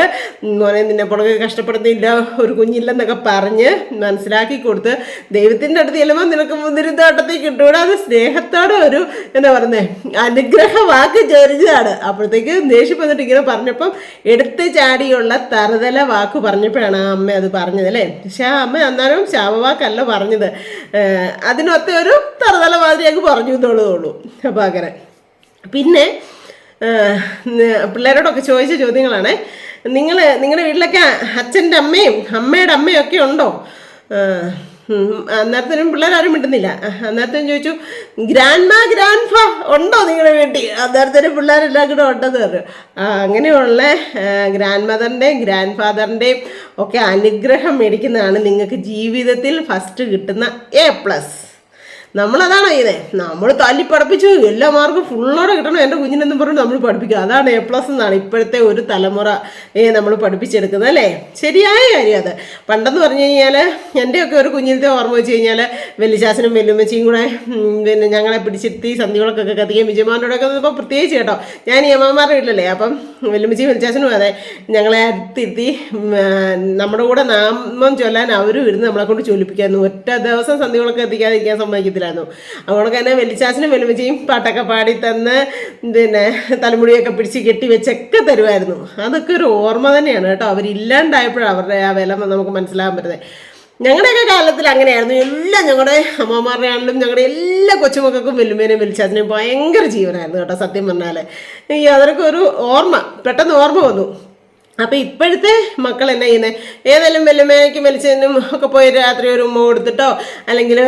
മോനെ നിന്നെ പുറകെ കഷ്ടപ്പെടുന്നില്ല, ഒരു കുഞ്ഞില്ലെന്നൊക്കെ പറഞ്ഞ് മനസ്സിലാക്കി കൊടുത്ത് ദൈവത്തിൻ്റെ അടുത്ത് ചെല്ലുമ്പോൾ നിനക്ക് മുന്തിരിത്തോട്ടത്തിൽ കിട്ടൂടെ, അത് സ്നേഹത്തോടെ ഒരു എന്താ പറയുന്നത് അനുഗ്രഹ വാക്ക് ചൊരിഞ്ഞതാണ്. അപ്പോഴത്തേക്ക് ദേഷ്യം വന്നിട്ട് ഇങ്ങനെ പറഞ്ഞപ്പം എടുത്ത് ചാടിയുള്ള തറുതല വാക്ക് പറഞ്ഞപ്പോഴാണ് ആ അമ്മ അത് പറഞ്ഞത് അല്ലേ. പക്ഷെ ആ അമ്മ അന്നേരം ശാപവാക്കല്ല പറഞ്ഞത്, അതിനൊത്ത ഒരു തറുതല മാതിരി അങ്ങ് പറഞ്ഞു എന്നുള്ളതുള്ളൂ. അപ്പോൾ അങ്ങനെ പിന്നെ പിള്ളേരോടൊക്കെ ചോദിച്ച ചോദ്യങ്ങളാണ്. നിങ്ങളുടെ വീട്ടിലൊക്കെ അച്ഛൻ്റെ അമ്മയും അമ്മയുടെ അമ്മയും ഒക്കെ ഉണ്ടോ? അന്നേരത്തിനും പിള്ളേരാരും മിണ്ടുന്നില്ല. അന്നേരത്തിനും ചോദിച്ചു ഗ്രാൻഡ് ഫാ ഉണ്ടോ നിങ്ങളുടെ വീട്ടിൽ? അന്നേരത്തിനും പിള്ളേരെല്ലാം കൂടെ ഉണ്ടെന്ന് പറഞ്ഞു. അങ്ങനെയുള്ള ഗ്രാൻഡ് മദറിൻ്റെയും ഗ്രാൻഡ് ഫാദറിൻ്റെയും ഒക്കെ അനുഗ്രഹം മേടിക്കുന്നതാണ് നിങ്ങൾക്ക് ജീവിതത്തിൽ ഫസ്റ്റ് കിട്ടുന്ന A+. നമ്മളതാണോ ചെയ്യുന്നത്? നമ്മൾ തല്ലി പഠിപ്പിച്ചു എല്ലാ മാർക്കും ഫുള്ളോടെ കിട്ടണം എൻ്റെ കുഞ്ഞിനെന്നും പറഞ്ഞു നമ്മൾ പഠിപ്പിക്കുക. അതാണ് A+ എന്നാണ് ഇപ്പോഴത്തെ ഒരു തലമുറ നമ്മൾ പഠിപ്പിച്ചെടുക്കുന്നത് അല്ലേ. ശരിയായ കാര്യം അത്. പണ്ടെന്ന് പറഞ്ഞു കഴിഞ്ഞാൽ എൻ്റെയൊക്കെ ഒരു കുഞ്ഞിലത്തെ ഓർമ്മ വെച്ച് കഴിഞ്ഞാൽ വലിയശാസനും വെല്ലുമ്മച്ചിയും കൂടെ പിന്നെ ഞങ്ങളെ പിടിച്ചിരുത്തി സന്ധികളൊക്കെ കത്തിക്കുകയും വിജയമാനോടൊക്കെ ഇപ്പോൾ പ്രത്യേകിച്ച് കേട്ടോ, ഞാൻ ഈ അമ്മമാരുടെ വീട്ടിലല്ലേ, അപ്പം വെല്ലുമ്മച്ചിയും വലിയശാസനും അതെ ഞങ്ങളെ അടുത്തിരുത്തി നമ്മുടെ കൂടെ നാമം ചൊല്ലാൻ അവരും ഇരുന്ന് നമ്മളെ കൊണ്ട് ചൊല്ലിപ്പിക്കായിരുന്നു. ഒറ്റ ദിവസം സന്ധികളൊക്കെ എത്തിക്കാതിരിക്കാൻ സമ്മതിക്കത്തില്ലായിരുന്നു. അതുകൊണ്ട് തന്നെ വലിയച്ചാച്ചനും വെല്ലുമ്മച്ചിയും പാട്ടൊക്കെ പാടി തന്ന് പിന്നെ തലമുടിയൊക്കെ പിടിച്ച് കെട്ടി വെച്ചൊക്കെ തരുമായിരുന്നു. അതൊക്കെ ഒരു ഓർമ്മ തന്നെയാണ് കേട്ടോ. അവരില്ലാണ്ടായപ്പോഴാണ് അവരുടെ ആ വില നമുക്ക് മനസ്സിലാകാൻ പറ്റുന്നത്. ഞങ്ങളുടെയൊക്കെ കാലത്തിൽ അങ്ങനെയായിരുന്നു. എല്ലാം ഞങ്ങളുടെ അമ്മമാരുടെ ആണെങ്കിലും ഞങ്ങളുടെ എല്ലാ കൊച്ചുമക്കൾക്കും വെല്ലുമ്മേനെയും വലിച്ചാച്ചനെയും ഭയങ്കര ജീവനായിരുന്നു കേട്ടോ. സത്യം പറഞ്ഞാൽ അതൊക്കെ ഒരു ഓർമ്മ, പെട്ടെന്ന് ഓർമ്മ വന്നു. അപ്പം ഇപ്പോഴത്തെ മക്കൾ എന്നാ ചെയ്യുന്നത്? ഏതെങ്കിലും വെല്ലുമ്മയ്ക്കും വലിച്ചതിനും ഒക്കെ പോയി രാത്രി ഒരു ഉമ്മ കൊടുത്തിട്ടോ, അല്ലെങ്കിൽ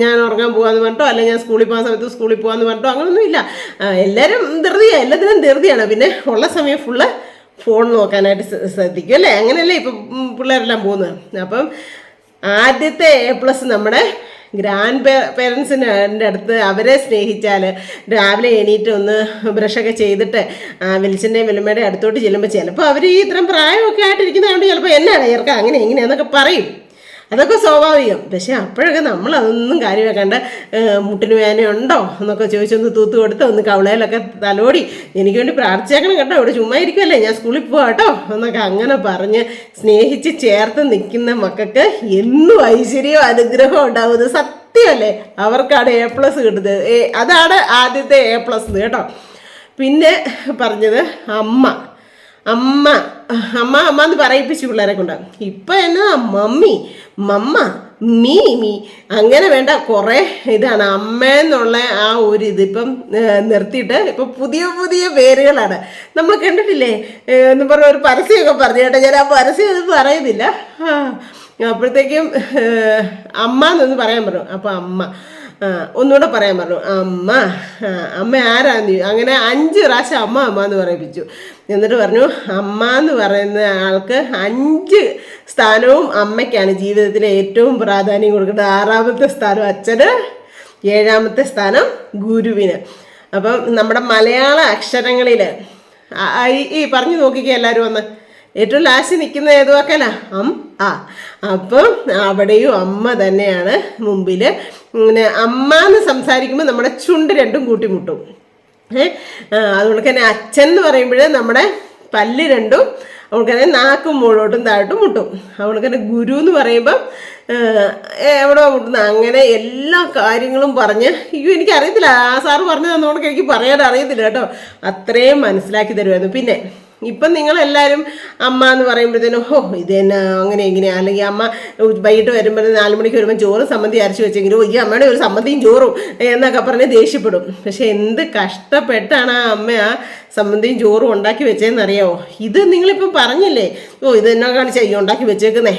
ഞാൻ ഉറങ്ങാൻ പോകാമെന്ന് പറഞ്ഞിട്ടോ, അല്ലെങ്കിൽ ഞാൻ സ്കൂളിൽ പോകുന്ന സമയത്ത് സ്കൂളിൽ പോകാമെന്ന് പറഞ്ഞിട്ടോ, അങ്ങനെയൊന്നും ഇല്ല. എല്ലാവരും ധൃതിയാണ്, എല്ലാത്തിനും ധൃതിയാണ്. പിന്നെ ഉള്ള സമയം ഫുള്ള് ഫോൺ നോക്കാനായിട്ട് ശ്രദ്ധിക്കും അല്ലേ. അങ്ങനെയല്ലേ ഇപ്പം പിള്ളേരെല്ലാം പോകുന്നത്. അപ്പം ആദ്യത്തെ A+ നമ്മുടെ ഗ്രാൻഡ് പേരൻസിൻ്റെ അടുത്ത് അവരെ സ്നേഹിച്ചാൽ രാവിലെ എണീറ്റ് ഒന്ന് ബ്രഷൊക്കെ ചെയ്തിട്ട് വെളിച്ചൻ്റെയും വെല്ലുമ്മയുടെയും അടുത്തോട്ട് ചെല്ലുമ്പോൾ ചിലപ്പോൾ അവർ ഈ ഇത്രയും പ്രായമൊക്കെ ആയിട്ടിരിക്കുന്നതുകൊണ്ട് ചിലപ്പോൾ എന്നാണ് ചേർക്കുക അങ്ങനെ ഇങ്ങനെയാന്നൊക്കെ പറയും. അതൊക്കെ സ്വാഭാവികം. പക്ഷെ അപ്പോഴൊക്കെ നമ്മളതൊന്നും കാര്യമാക്കാണ്ട് മുട്ടിന് വേദനയുണ്ടോ എന്നൊക്കെ ചോദിച്ചൊന്ന് തൂത്ത് കൊടുത്ത് ഒന്ന് കവളയിലൊക്കെ തലോടി എനിക്ക് വേണ്ടി പ്രാർത്ഥിച്ചേക്കണം കേട്ടോ, ഇവിടെ ചുമ്മാ ഇരിക്കുമല്ലേ ഞാൻ സ്കൂളിൽ പോവാം കേട്ടോ എന്നൊക്കെ അങ്ങനെ പറഞ്ഞ് സ്നേഹിച്ച് ചേർത്ത് നിൽക്കുന്ന മക്കൾക്ക് എന്നും ഐശ്വര്യവും അനുഗ്രഹവും ഉണ്ടാവുന്നത് സത്യമല്ലേ. അവർക്കാണ് A+ കിട്ടുന്നത്. അതാണ് ആദ്യത്തെ A+ കേട്ടോ. പിന്നെ പറഞ്ഞത് അമ്മ അമ്മ അമ്മ അമ്മ എന്ന് പറയിപ്പിച്ചു പിള്ളേരെ കൊണ്ട്. ഇപ്പം എന്നാ മമ്മി മമ്മ മീ അങ്ങനെ വേണ്ട കുറേ ഇതാണ് അമ്മ എന്നുള്ള ആ ഒരു ഇതിപ്പം നിർത്തിയിട്ട് ഇപ്പം പുതിയ പുതിയ പേരുകളാണ്. നമ്മൾ കണ്ടിട്ടില്ലേ എന്ന് പറഞ്ഞ ഒരു പരസ്യമൊക്കെ പറഞ്ഞു കേട്ടോ. ഞാൻ ആ പരസ്യം ഒന്നും പറയുന്നില്ല. അപ്പോഴത്തേക്കും അമ്മ എന്നൊന്ന് പറയാൻ പറഞ്ഞു. അപ്പോൾ അമ്മ ഒന്നുകൂടെ പറയാൻ പറഞ്ഞു അമ്മ അമ്മ ആരാന്ന്. അങ്ങനെ 5 പ്രാവശ്യം അമ്മ അമ്മ എന്ന് പറയിപ്പിച്ചു. എന്നിട്ട് പറഞ്ഞു അമ്മ എന്ന് പറയുന്ന ആൾക്ക് 5 സ്ഥാനവും അമ്മയ്ക്കാണ് ജീവിതത്തിലെ ഏറ്റവും പ്രാധാന്യം കൊടുക്കേണ്ടത്. 6ാമത്തെ സ്ഥാനം അച്ഛന്, 7ാമത്തെ സ്ഥാനം ഗുരുവിന്. അപ്പം നമ്മുടെ മലയാള അക്ഷരങ്ങളിൽ ഈ പറഞ്ഞു നോക്കിക്കുക എല്ലാവരും വന്ന് ഏറ്റവും ലാസ്റ്റ് നിൽക്കുന്ന ഏത് വാക്കല്ല അപ്പം അവിടെയും അമ്മ തന്നെയാണ് മുമ്പിൽ. പിന്നെ അമ്മ എന്ന് സംസാരിക്കുമ്പോൾ നമ്മുടെ ചുണ്ട് രണ്ടും കൂട്ടിമുട്ടും. അതുകൊണ്ട് തന്നെ അച്ഛൻ എന്ന് പറയുമ്പോൾ നമ്മുടെ പല്ല് രണ്ടും അതുകൊണ്ട് തന്നെ നാക്കും മുകളോട്ടും താഴോട്ടും മുട്ടും. അതുകൊണ്ട് തന്നെ ഗുരു എന്ന് പറയുമ്പം എവിടെ മുട്ടുന്നത്. അങ്ങനെ എല്ലാ കാര്യങ്ങളും പറഞ്ഞ് എനിക്കറിയത്തില്ല, ആ സാറ് പറഞ്ഞു തന്നോണ്ട് എനിക്ക് പറയാൻ അറിയത്തില്ല കേട്ടോ. അത്രയും മനസ്സിലാക്കി തരുമായിരുന്നു. പിന്നെ ഇപ്പം നിങ്ങളെല്ലാവരും അമ്മ എന്ന് പറയുമ്പോഴത്തേനും ഇത് തന്നെ അങ്ങനെ ഇങ്ങനെ, അല്ലെങ്കിൽ അമ്മ വൈകിട്ട് വരുമ്പോൾ 4 മണിക്ക് വരുമ്പോൾ ചോറും സമ്മന്തി അരച്ച് വെച്ചെങ്കിലും ഈ അമ്മയുടെ ഒരു സമ്മന്തിയും ചോറും എന്നൊക്കെ പറഞ്ഞ് ദേഷ്യപ്പെടും. പക്ഷെ എന്ത് കഷ്ടപ്പെട്ടാണ് ആ അമ്മ ആ സമ്മന്തിയും ചോറും ഉണ്ടാക്കി വെച്ചതെന്നറിയാമോ? ഇത് നിങ്ങളിപ്പം പറഞ്ഞില്ലേ ഇത് എന്നാ കാണിച്ചാൽ ഈ ഉണ്ടാക്കി വെച്ചേക്കുന്നേ,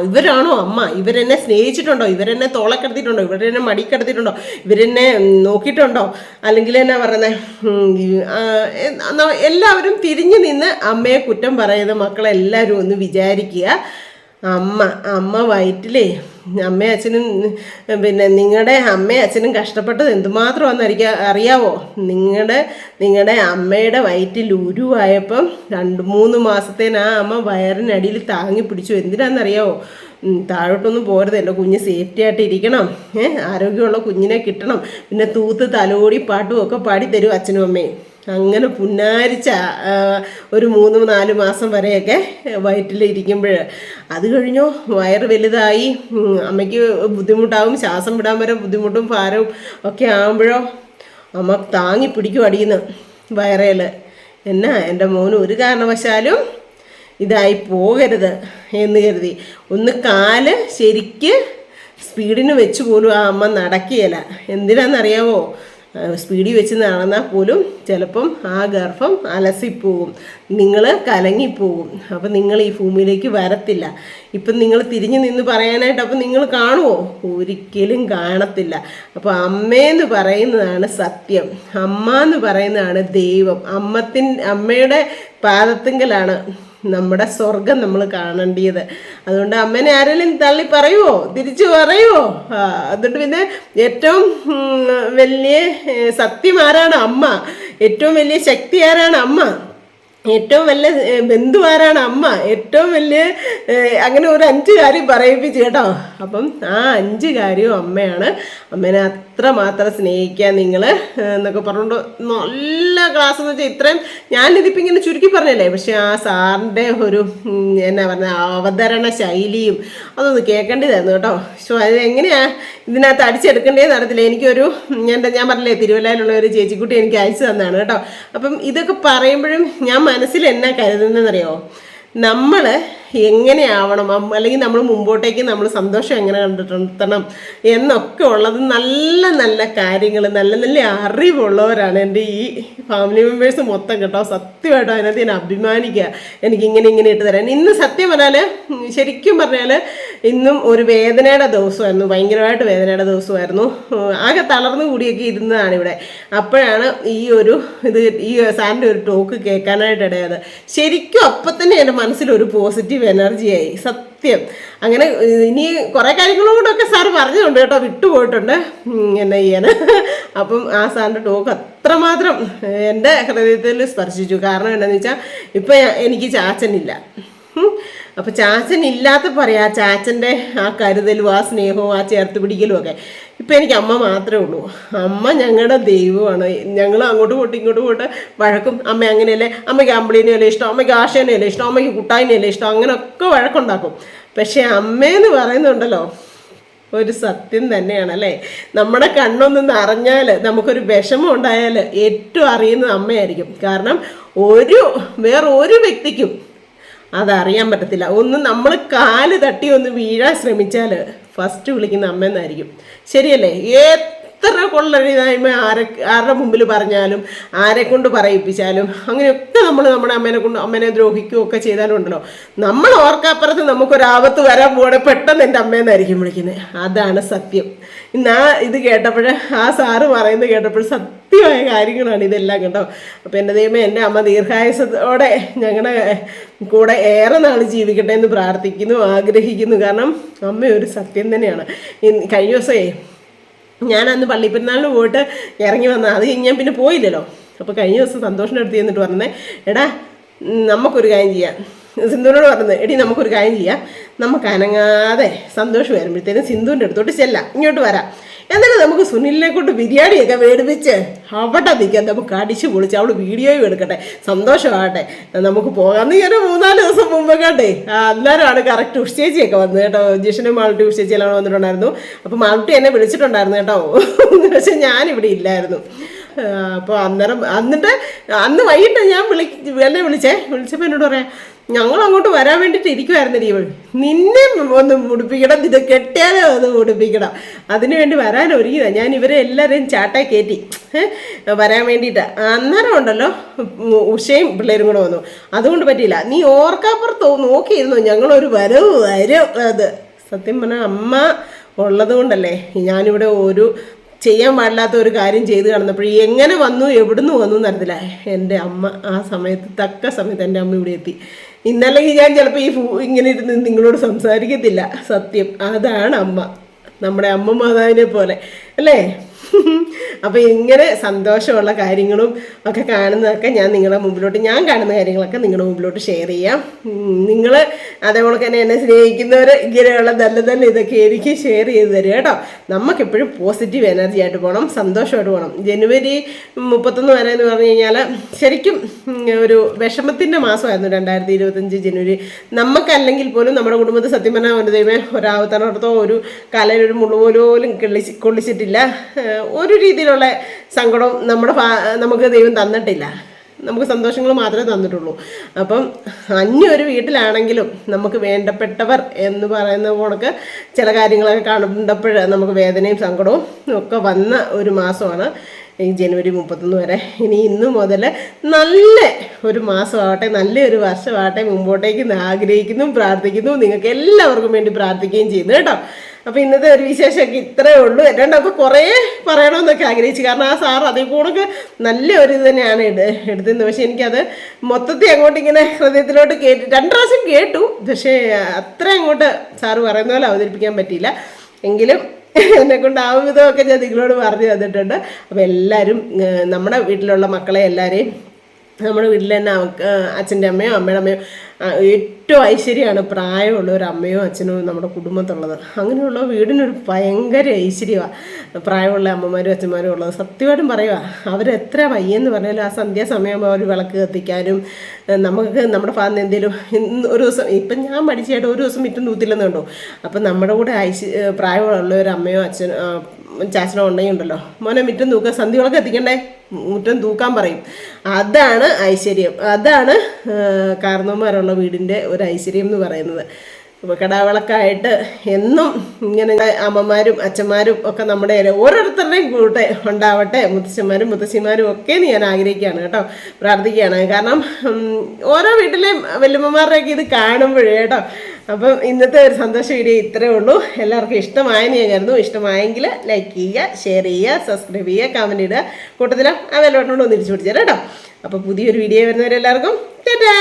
ഇവരാണോ അമ്മ? ഇവരെന്നെ സ്നേഹിച്ചിട്ടുണ്ടോ? ഇവരെന്നെ തോളക്കെടുത്തിട്ടുണ്ടോ? ഇവരെന്നെ മടിക്കെടുത്തിട്ടുണ്ടോ? ഇവരെന്നെ നോക്കിയിട്ടുണ്ടോ? അല്ലെങ്കിൽ എന്നാ പറയുന്നത്, എല്ലാവരും തിരിഞ്ഞു നിന്ന് അമ്മയെ കുറ്റം പറയുന്ന മക്കളെല്ലാവരും ഒന്ന് വിചാരിക്കുക. അമ്മ വയറ്റിലേ അമ്മയും അച്ഛനും പിന്നെ നിങ്ങളുടെ അമ്മയും അച്ഛനും കഷ്ടപ്പെട്ടത് എന്തുമാത്രമാണെന്ന് അറിയാവോ? നിങ്ങളുടെ അമ്മയുടെ വയറ്റിൽ ഉരുവായപ്പം 2-3 മാസത്തേന് ആ അമ്മ വയറിനടിയിൽ താങ്ങി പിടിച്ചു. എന്തിനാണെന്നറിയാവോ? താഴോട്ടൊന്നും പോരുത്, എൻ്റെ കുഞ്ഞ് സേഫ്റ്റി ആയിട്ട് ഇരിക്കണം, ആരോഗ്യമുള്ള കുഞ്ഞിനെ കിട്ടണം, പിന്നെ തൂത്ത് തലോടി പാട്ടും ഒക്കെ പാടി തരും അച്ഛനും അമ്മയും. അങ്ങനെ പുന്നാരിച്ച ഒരു 3-4 മാസം വരെയൊക്കെ വയറ്റിലിരിക്കുമ്പോൾ അത് കഴിഞ്ഞോ വയറ് വലുതായി അമ്മയ്ക്ക് ബുദ്ധിമുട്ടാവും, ശ്വാസം വിടാൻ വരെ ബുദ്ധിമുട്ടും ഭാരവും ഒക്കെ ആകുമ്പോഴോ അമ്മ താങ്ങി പിടിക്കും അടിയുന്നു വയറേൽ. എന്നാ എൻ്റെ മോന് ഒരു കാരണവശാലും ഇതായി പോകരുത് എന്ന് കരുതി ഒന്ന് കാല് ശരിക്ക് സ്പീഡിന് വെച്ച് പോലും ആ അമ്മ നടക്കുകയില്ല. എന്തിനാണെന്നറിയാവോ? സ്പീഡിൽ വെച്ച് നടന്നാൽ പോലും ചിലപ്പം ആ ഗർഭം അലസിപ്പോവും, നിങ്ങൾ കലങ്ങിപ്പോവും. അപ്പം നിങ്ങൾ ഈ ഭൂമിയിലേക്ക് വരത്തില്ല. ഇപ്പം നിങ്ങൾ തിരിഞ്ഞു നിന്ന് പറയാനായിട്ട് അപ്പം നിങ്ങൾ കാണുമോ? ഒരിക്കലും കാണത്തില്ല. അപ്പോൾ അമ്മയെന്ന് പറയുന്നതാണ് സത്യം, അമ്മ എന്ന് പറയുന്നതാണ് ദൈവം. അമ്മയുടെ പാദത്തിങ്കലാണ് നമ്മുടെ സ്വർഗം നമ്മൾ കാണേണ്ടത്. അതുകൊണ്ട് അമ്മേനെ ആരെങ്കിലും തള്ളി പറയുമോ? തിരിച്ചു പറയുമോ? അതുകൊണ്ട് പിന്നെ ഏറ്റവും വലിയ സത്യം ആരാണ്? അമ്മ. ഏറ്റവും വലിയ ശക്തി ആരാണ്? അമ്മ. ഏറ്റവും വലിയ ബന്ധു ആരാണ്? അമ്മ. ഏറ്റവും വലിയ അങ്ങനെ ഒരു 5 കാര്യം പറയിപ്പിച്ചു കേട്ടോ. അപ്പം ആ 5 കാര്യവും അമ്മയാണ്. അമ്മേനെ അത്രമാത്രം സ്നേഹിക്കുക നിങ്ങൾ എന്നൊക്കെ പറഞ്ഞുകൊണ്ട് നല്ല ക്ലാസ് എന്ന് വെച്ചാൽ ഇത്രയും ഞാനിതിപ്പോൾ ഇങ്ങനെ ചുരുക്കി പറഞ്ഞല്ലേ, പക്ഷെ ആ സാറിൻ്റെ ഒരു എന്നാ പറഞ്ഞ അവതരണ ശൈലിയും അതൊന്ന് കേൾക്കേണ്ടതായിരുന്നു കേട്ടോ. പക്ഷേ അത് എങ്ങനെയാണ് ഇതിനകത്ത് അടിച്ചെടുക്കേണ്ടതെന്ന് അറിയത്തില്ല. എനിക്കൊരു ഞാൻ പറഞ്ഞില്ലേ തിരുവല്ലയിലുള്ള ഒരു ചേച്ചിക്കുട്ടി എനിക്ക് അയച്ചു തന്നാണ് കേട്ടോ. അപ്പം ഇതൊക്കെ പറയുമ്പോഴും ഞാൻ മനസ്സിൽ എന്നാ കരുതുന്നതെന്നറിയോ, നമ്മൾ എങ്ങനെയാവണം അല്ലെങ്കിൽ നമ്മൾ മുമ്പോട്ടേക്ക് നമ്മൾ സന്തോഷം എങ്ങനെ കണ്ടെത്തണം എന്നൊക്കെ ഉള്ളത് നല്ല നല്ല കാര്യങ്ങൾ നല്ല നല്ല അറിവുള്ളവരാണ് എൻ്റെ ഈ ഫാമിലി മെമ്പേഴ്സ് മൊത്തം കേട്ടോ. സത്യമായിട്ടോ അതിനകത്ത് ഞാൻ അഭിമാനിക്കുക. എനിക്കിങ്ങനെ ഇട്ട് തരാൻ. ഇന്ന് സത്യം പറഞ്ഞാൽ ശരിക്കും പറഞ്ഞാൽ ഇന്നും ഒരു വേദനയുടെ ദിവസമായിരുന്നു, ഭയങ്കരമായിട്ട് വേദനയുടെ ദിവസമായിരുന്നു. ആകെ തളർന്നു കൂടിയൊക്കെ ഇരുന്നതാണ് ഇവിടെ. അപ്പോഴാണ് ഈ സാറിൻ്റെ ഒരു ടോക്ക് കേൾക്കാനായിട്ട് ഇടയായത്. ശരിക്കും അപ്പം തന്നെ എൻ്റെ മനസ്സിലൊരു പോസിറ്റീവ് എനർജിയായി സത്യം. അങ്ങനെ ഇനി കുറേ കാര്യങ്ങളോടൊക്കെ സാറ് പറഞ്ഞുകൊണ്ട് കേട്ടോ, വിട്ടുപോയിട്ടുണ്ട് എന്നാ ചെയ്യാൻ. അപ്പം ആ സാറിൻ്റെ ടോക്ക് അത്രമാത്രം എൻ്റെ ഹൃദയത്തിൽ സ്പർശിച്ചു. കാരണം എന്താണെന്ന് വെച്ചാൽ ഇപ്പം എനിക്ക് ചാച്ചനില്ല. അപ്പോൾ ചാച്ചൻ ഇല്ലാത്ത പറയാം, ചാച്ചൻ്റെ ആ കരുതലും ആ സ്നേഹവും ആ ചേർത്ത് പിടിക്കലും ഒക്കെ ഇപ്പം എനിക്ക് അമ്മ മാത്രമേ ഉള്ളൂ. അമ്മ ഞങ്ങളുടെ ദൈവമാണ്. ഞങ്ങൾ അങ്ങോട്ട് പോയിട്ട് ഇങ്ങോട്ട് പോയിട്ട് വഴക്കും, അമ്മ അങ്ങനെയല്ലേ, അമ്മയ്ക്ക് അമ്പിളീനെയല്ലേ ഇഷ്ടം, അമ്മയ്ക്ക് ആശേനെയല്ലേ ഇഷ്ടം, അമ്മയ്ക്ക് കുട്ടായിനെയല്ലേ ഇഷ്ടം, അങ്ങനെയൊക്കെ വഴക്കുണ്ടാക്കും. പക്ഷേ അമ്മയെന്ന് പറയുന്നുണ്ടല്ലോ ഒരു സത്യം തന്നെയാണല്ലേ. നമ്മുടെ കണ്ണൊന്ന് നിറഞ്ഞാൽ നമുക്കൊരു വിഷമം ഉണ്ടായാൽ ഏറ്റവും അറിയുന്നത് അമ്മയായിരിക്കും. കാരണം വേറൊരു വ്യക്തിക്കും അതറിയാൻ പറ്റത്തില്ല. ഒന്ന് നമ്മൾ കാല് തട്ടി ഒന്ന് വീഴാൻ ശ്രമിച്ചാൽ ഫസ്റ്റ് വിളിക്കുന്ന അമ്മയെന്നായിരിക്കും. ശരിയല്ലേ? എത്ര കൊള്ളരുതായ്മ ആരുടെ മുമ്പിൽ പറഞ്ഞാലും ആരെ കൊണ്ട് പറയിപ്പിച്ചാലും അങ്ങനെയൊക്കെ നമ്മൾ നമ്മുടെ അമ്മേനെ ദ്രോഹിക്കുകയൊക്കെ ചെയ്താലും ഉണ്ടല്ലോ, നമ്മൾ ഓർക്കാപ്പുറത്ത് നമുക്കൊരാപത്ത് വരാൻ പോകണേ പെട്ടെന്ന് എൻ്റെ അമ്മയെന്നായിരിക്കും വിളിക്കുന്നത്. അതാണ് സത്യം. ഇന്ന് ഇത് കേട്ടപ്പോൾ ആ സാറ് പറയുന്നത് കേട്ടപ്പോൾ സത്യമായ കാര്യങ്ങളാണ് ഇതെല്ലാം കേട്ടോ. അപ്പോൾ എൻ്റെ ദൈവമേ, എൻ്റെ അമ്മ ദീർഘായുസത്തോടെ ഞങ്ങളുടെ കൂടെ ഏറെ നാൾ ജീവിക്കട്ടെ എന്ന് പ്രാർത്ഥിക്കുന്നു, ആഗ്രഹിക്കുന്നു. കാരണം അമ്മ ഒരു സത്യം തന്നെയാണ്. കഴിഞ്ഞ ദിവസമേ ഞാൻ അന്ന് പള്ളിപ്പെരുന്നാളിന് പോയിട്ട് ഇറങ്ങി വന്ന, അത് ഞാൻ പിന്നെ പോയില്ലല്ലോ. അപ്പോൾ കഴിഞ്ഞ ദിവസം സന്തോഷിൻ്റെ അടുത്ത് ചെന്നിട്ട് പറഞ്ഞേ, എടാ നമുക്കൊരു കാര്യം ചെയ്യാം. സിന്ധുവിനോട് പറഞ്ഞത്, എടി നമുക്കൊരു കാര്യം ചെയ്യാം, നമുക്ക് അനങ്ങാതെ സന്തോഷം വരുമ്പോഴത്തേനും സിന്ധുവിൻ്റെ അടുത്തോട്ട് ചെല്ലാം, ഇങ്ങോട്ട് വരാം, എന്നിട്ട് നമുക്ക് സുനിലിനെ കൊണ്ട് ബിരിയാണിയൊക്കെ മേടിപ്പിച്ച് അവിടെ നിൽക്കാം, നമുക്ക് അടിച്ചു പൊളിച്ച് അവൾ വീഡിയോയും എടുക്കട്ടെ, സന്തോഷമാകട്ടെ, നമുക്ക് പോകാം. നീ ഒരു 3-4 ദിവസം മുമ്പ് കേട്ടെ എല്ലാവരുമാണ് കറക്റ്റ് ഉഷേച്ചിയൊക്കെ വന്നത് കേട്ടോ. ജിഷനും മാളുട്ടി ഉഷേച്ചിയെല്ലാം വന്നിട്ടുണ്ടായിരുന്നു. അപ്പോൾ മാളുട്ടി എന്നെ വിളിച്ചിട്ടുണ്ടായിരുന്നു കേട്ടോ. പക്ഷെ ഞാനിവിടെ ഇല്ലായിരുന്നു. അപ്പോൾ അന്ന് വൈകിട്ട് ഞാൻ വിളിച്ചപ്പോൾ എന്നോട് പറയാം, ഞങ്ങൾ അങ്ങോട്ട് വരാൻ വേണ്ടിയിട്ട് ഇരിക്കുമായിരുന്നു ഇവൾ, നിന്നെ ഒന്ന് മുടിപ്പിക്കണം, ഇത് കെട്ടിയാലേ ഒന്ന് മുടിപ്പിക്കണം, അതിനു വേണ്ടി വരാൻ ഒരുങ്ങിയതാണ്. ഞാൻ ഇവരെ എല്ലാവരെയും ചാട്ടായി കയറ്റി വരാൻ വേണ്ടിയിട്ട്. അന്നേരം ഉണ്ടല്ലോ ഉഷയും പിള്ളേരും കൂടെ വന്നു, അതുകൊണ്ട് പറ്റിയില്ല. നീ ഓർക്കാപ്പുറത്ത് നോക്കിയിരുന്നു, ഞങ്ങളൊരു വരും. അത് സത്യം പറഞ്ഞാൽ അമ്മ ഉള്ളത് കൊണ്ടല്ലേ ഞാനിവിടെ ചെയ്യാൻ പാടില്ലാത്ത ഒരു കാര്യം ചെയ്ത് കാണുന്നപ്പോൾ എങ്ങനെ വന്നു എവിടുന്ന് വന്നു എന്നറിയത്തില്ല. എൻ്റെ അമ്മ ആ സമയത്ത് തക്ക സമയത്ത് എൻ്റെ അമ്മ ഇവിടെ എത്തി. ഇന്നല്ലെങ്കിൽ ഞാൻ ചിലപ്പോൾ ഇങ്ങനെ ഇരുന്ന് നിങ്ങളോട് സംസാരിക്കത്തില്ല. സത്യം, അതാണ് അമ്മ, നമ്മുടെ അമ്മ മാതാവിനെ പോലെ അല്ലേ. അപ്പോൾ ഇങ്ങനെ സന്തോഷമുള്ള കാര്യങ്ങളും ഒക്കെ കാണുന്നതൊക്കെ ഞാൻ നിങ്ങളുടെ മുമ്പിലോട്ട്, ഞാൻ കാണുന്ന കാര്യങ്ങളൊക്കെ നിങ്ങളുടെ മുമ്പിലോട്ട് ഷെയർ ചെയ്യാം. നിങ്ങൾ അതേപോലെ തന്നെ എന്നെ സ്നേഹിക്കുന്നവർ ഇങ്ങനെയുള്ള നല്ല ഇതൊക്കെ എനിക്ക് ഷെയർ ചെയ്ത് തരും കേട്ടോ. നമുക്കെപ്പോഴും പോസിറ്റീവ് എനർജി ആയിട്ട് പോകണം, സന്തോഷമായിട്ട് പോകണം. ജനുവരി 31 വരെ എന്ന് പറഞ്ഞു കഴിഞ്ഞാൽ ശരിക്കും ഒരു വിഷമത്തിൻ്റെ മാസമായിരുന്നു 2025 ജനുവരി. നമുക്കല്ലെങ്കിൽ പോലും നമ്മുടെ കുടുംബത്തിൽ സത്യം പറഞ്ഞാൽ ഒരു ദൈവമേ ഒരാവത്തനോടത്തോ ഒരു കലയിലൊരു മുള്ളു പോലും കൊള്ളിച്ചിട്ടില്ല. ഒരു രീതിയിലുള്ള സങ്കടം നമുക്ക് ദൈവം തന്നിട്ടില്ല. നമുക്ക് സന്തോഷങ്ങൾ മാത്രമേ തന്നിട്ടുള്ളൂ. അപ്പം അന്യൊരു വീട്ടിലാണെങ്കിലും നമുക്ക് വേണ്ടപ്പെട്ടവർ എന്ന് പറയുന്ന കണക്ക് ചില കാര്യങ്ങളൊക്കെ കണ്ടപ്പോൾ നമുക്ക് വേദനയും സങ്കടവും ഒക്കെ വന്ന ഒരു മാസമാണ് ഈ ജനുവരി 31 വരെ. ഇനി ഇന്നു മുതൽ നല്ല ഒരു മാസമാവട്ടെ, നല്ലൊരു വർഷമാവട്ടെ മുമ്പോട്ടേക്ക് ആഗ്രഹിക്കുന്നു, പ്രാർത്ഥിക്കുന്നു. നിങ്ങൾക്ക് എല്ലാവർക്കും വേണ്ടി പ്രാർത്ഥിക്കുകയും ചെയ്യുന്നു കേട്ടോ. അപ്പോൾ ഇന്നത്തെ ഒരു വിശേഷമൊക്കെ ഇത്രയേ ഉള്ളൂ. എന്നോടൊക്കെ കുറേ പറയണമെന്നൊക്കെ ആഗ്രഹിച്ചു, കാരണം ആ സാർ അതേ കൂടെ നല്ല ഒരു ഇത് തന്നെയാണ് എടുത്തത്. പക്ഷെ എനിക്കത് മൊത്തത്തിൽ അങ്ങോട്ട് ഇങ്ങനെ ഹൃദയത്തിലോട്ട് 2 പ്രാവശ്യം കേട്ടു. പക്ഷേ അത്ര അങ്ങോട്ട് സാറ് പറയുന്ന പോലെ അവതരിപ്പിക്കാൻ പറ്റിയില്ല. എങ്കിലും എന്നെക്കൊണ്ട് ആ വിധമൊക്കെ ഞാൻ നിങ്ങളോട് പറഞ്ഞു തന്നിട്ടുണ്ട്. അപ്പോൾ എല്ലാവരും നമ്മുടെ വീട്ടിലുള്ള മക്കളെ എല്ലാവരെയും നമ്മുടെ വീട്ടിൽ തന്നെ അച്ഛൻ്റെ അമ്മയോ അമ്മയുടെ അമ്മയോ ഏറ്റവും ഐശ്വര്യമാണ് പ്രായമുള്ള ഒരു അമ്മയോ അച്ഛനോ നമ്മുടെ കുടുംബത്തുള്ളത്. അങ്ങനെയുള്ള വീടിനൊരു ഭയങ്കര ഐശ്വര്യമാണ് പ്രായമുള്ള അമ്മമാരും അച്ഛന്മാരും ഉള്ളത്. സത്യമായിട്ടും പറയുക, അവരെത്ര വയ്യെന്ന് പറഞ്ഞാലും ആ സന്ധ്യാസമയമാകുമ്പോൾ അവർ വിളക്ക് കത്തിക്കാനും നമുക്ക് നമ്മുടെ ഭാഗത്ത് എന്തെങ്കിലും ഒരു ദിവസം ഇപ്പം ഞാൻ പഠിച്ചായിട്ട് ഒരു ദിവസം മിറ്റം തൂത്തില്ലെന്നുണ്ടോ. അപ്പം നമ്മുടെ കൂടെ പ്രായമുള്ള ഒരു അമ്മയോ അച്ഛനോ ചാച്ചനോ ഉണ്ടെങ്കിൽ ഉണ്ടല്ലോ, മോനെ മുറ്റം തൂക്കാൻ, സന്ധ്യകളൊക്കെ എത്തിക്കണ്ടേ, മുറ്റം തൂക്കാൻ പറയും. അതാണ് ഐശ്വര്യം, അതാണ് കാരണവന്മാരുള്ള വീടിൻ്റെ ഒരു ഐശ്വര്യം എന്ന് പറയുന്നത്. ഇപ്പോൾ കിടാവിളക്കായിട്ട് എന്നും ഇങ്ങനെ അമ്മമാരും അച്ഛന്മാരും ഒക്കെ നമ്മുടെ ഓരോരുത്തരുടെയും കൂടെ ഉണ്ടാവട്ടെ, മുത്തശ്ശന്മാരും മുത്തശ്ശിമാരും ഒക്കെ ഞാൻ ആഗ്രഹിക്കുകയാണ് കേട്ടോ, പ്രാർത്ഥിക്കുകയാണ്. കാരണം ഓരോ വീട്ടിലെയും വല്യമ്മമാരുടെയൊക്കെ ഇത് കാണുമ്പോഴേ കേട്ടോ. അപ്പം ഇന്നത്തെ ഒരു സന്തോഷ വീഡിയോ ഇത്രയേ ഉള്ളൂ. എല്ലാവർക്കും ഇഷ്ടമായെന്ന് ഞാൻ കരുതുന്നു. ഇഷ്ടമായെങ്കിൽ ലൈക്ക് ചെയ്യുക, ഷെയർ ചെയ്യുക, സബ്സ്ക്രൈബ് ചെയ്യുക, കമൻറ്റ് ഇടുക, കൂട്ടത്തിൽ ആ ബെൽ ബട്ടൺ ഒന്ന് തിരിച്ചു പിടിച്ചാൽ കേട്ടോ. അപ്പോൾ പുതിയൊരു വീഡിയോ വരുന്നവരെല്ലാവർക്കും ടാറ്റാ.